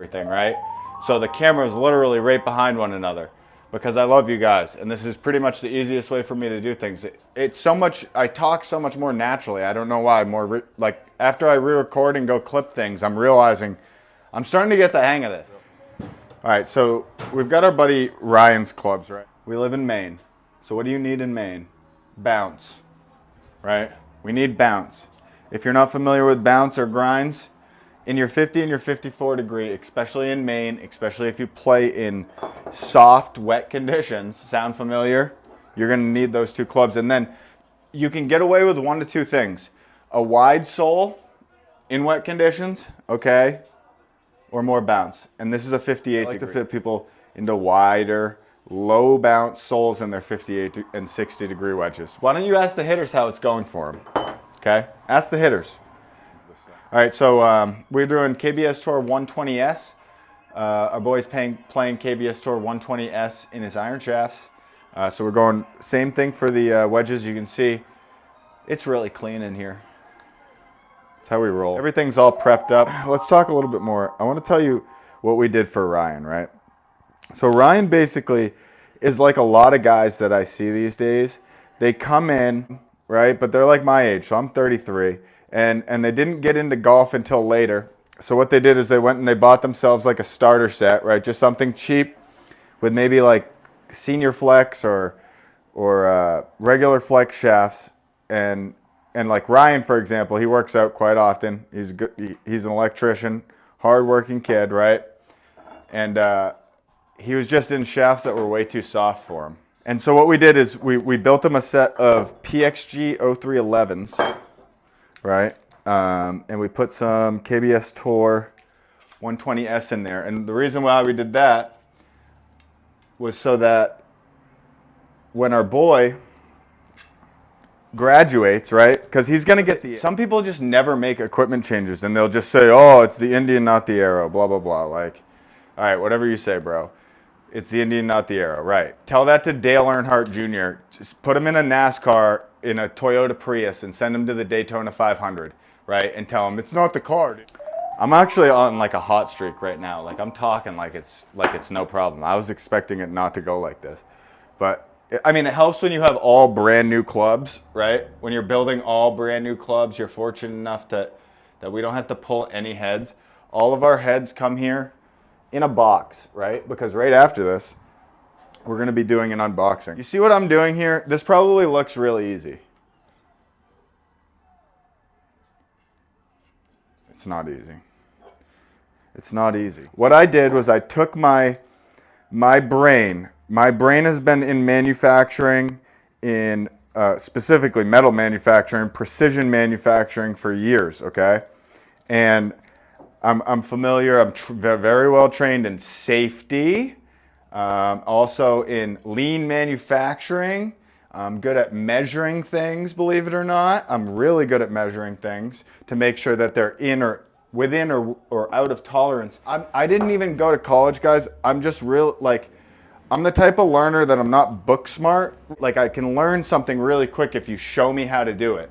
everything, right? So the camera is literally right behind one another because I love you guys. And this is pretty much the easiest way for me to do things. It's so much, I talk so much more naturally. I don't know why. Like after I re-record and go clip things, I'm realizing I'm starting to get the hang of this. All right, so we've got our buddy Ryan's clubs, right? We live in Maine. So what do you need in Maine? Bounce, right? We need bounce. If you're not familiar with bounce or grinds, in your 50 and your 54 degree, especially in Maine, especially if you play in soft, wet conditions, sound familiar? You're gonna need those two clubs. And then you can get away with one to two things. A wide sole in wet conditions, okay? Or more bounce. And this is a 58 degree. I like to fit people into wider, low bounce soles in their 58 and 60 degree wedges. Why don't you ask the hitters how it's going for them? Okay? Ask the hitters. All right, so we're doing KBS Tour 120S. Our boy's playing KBS Tour 120S in his iron shafts. So we're going same thing for the wedges. You can see it's really clean in here. That's how we roll. Everything's all prepped up. Let's talk a little bit more. I want to tell you what we did for Ryan, right? So Ryan basically is like a lot of guys that I see these days. They come in, right? But they're like my age, so I'm 33. And they didn't get into golf until later. So what they did is they went and they bought themselves like a starter set, right? Just something cheap with maybe like senior flex or regular flex shafts. And like Ryan, for example, he works out quite often. He's good. He's an electrician, hardworking kid, right? And he was just in shafts that were way too soft for him. And so what we did is we built him a set of PXG 0311s, right? And we put some KBS Tour 120S in there. And the reason why we did that was so that when our boy graduates, right? Because he's going to get the... Some people just never make equipment changes, and they'll just say, oh, it's the Indian, not the arrow, blah, blah, blah. Like, all right, whatever you say, bro. It's the Indian, not the arrow, right? Tell that to Dale Earnhardt Jr. Just put him in a NASCAR in a Toyota Prius and send him to the Daytona 500, right? And tell him, it's not the car, dude. I'm actually on like a hot streak right now. Like, I'm talking like it's no problem. I was expecting it not to go like this. But I mean, it helps when you have all brand new clubs, right? When you're building all brand new clubs, you're fortunate enough that we don't have to pull any heads. All of our heads come here in a box, right? Because right after this, we're gonna be doing an unboxing. You see what I'm doing here? This probably looks really easy. It's not easy. It's not easy. What I did was I took my brain. My brain has been in manufacturing, in specifically metal manufacturing, precision manufacturing for years, okay? And I'm familiar, I'm very well trained in safety, also in lean manufacturing. I'm good at measuring things, believe it or not. I'm really good at measuring things to make sure that they're within or out of tolerance. I didn't even go to college, guys. I'm just I'm the type of learner that I'm not book smart. Like, I can learn something really quick if you show me how to do it.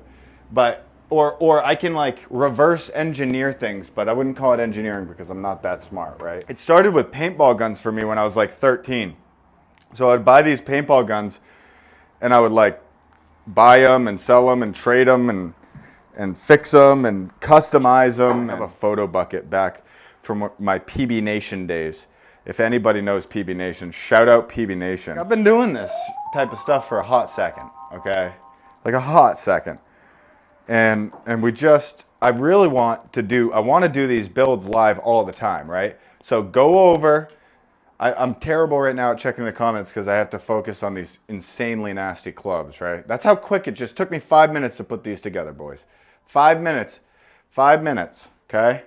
But, or I can like reverse engineer things, but I wouldn't call it engineering because I'm not that smart, right? It started with paintball guns for me when I was like 13. So I'd buy these paintball guns and I would like buy them and sell them and trade them and fix them and customize them. I have a photo bucket back from my PB Nation days. If anybody knows PB Nation, shout out PB Nation. I've been doing this type of stuff for a hot second, okay? Like a hot second. And I really want to do these builds live all the time, right? So go over, I'm terrible right now at checking the comments because I have to focus on these insanely nasty clubs, right? That's how quick it just took me 5 minutes to put these together, boys. 5 minutes, okay?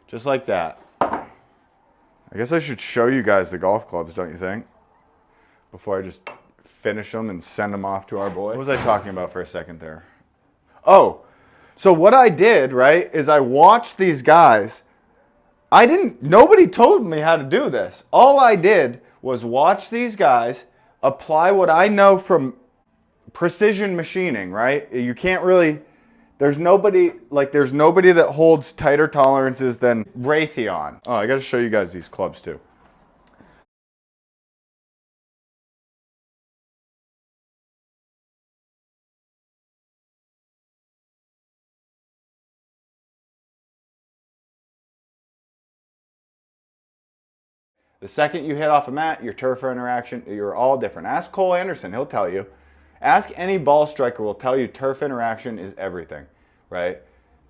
Just like that. I guess I should show you guys the golf clubs, don't you think? Before I just finish them and send them off to our boy. What was I talking about for a second there? Oh, so what I did, right, is I watched these guys. Nobody told me how to do this. All I did was watch these guys, apply what I know from precision machining, right? You can't really There's nobody that holds tighter tolerances than Raytheon. Oh, I got to show you guys these clubs too. The second you hit off a mat, your turf interaction, you're all different. Ask Cole Anderson, he'll tell you. Ask any ball striker, will tell you turf interaction is everything, right?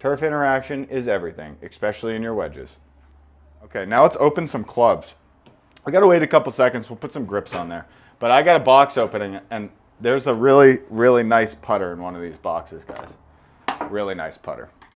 Turf interaction is everything, especially in your wedges. Okay, now let's open some clubs. I gotta wait a couple seconds, we'll put some grips on there. But I got a box opening, and there's a really, really nice putter in one of these boxes, guys. Really nice putter.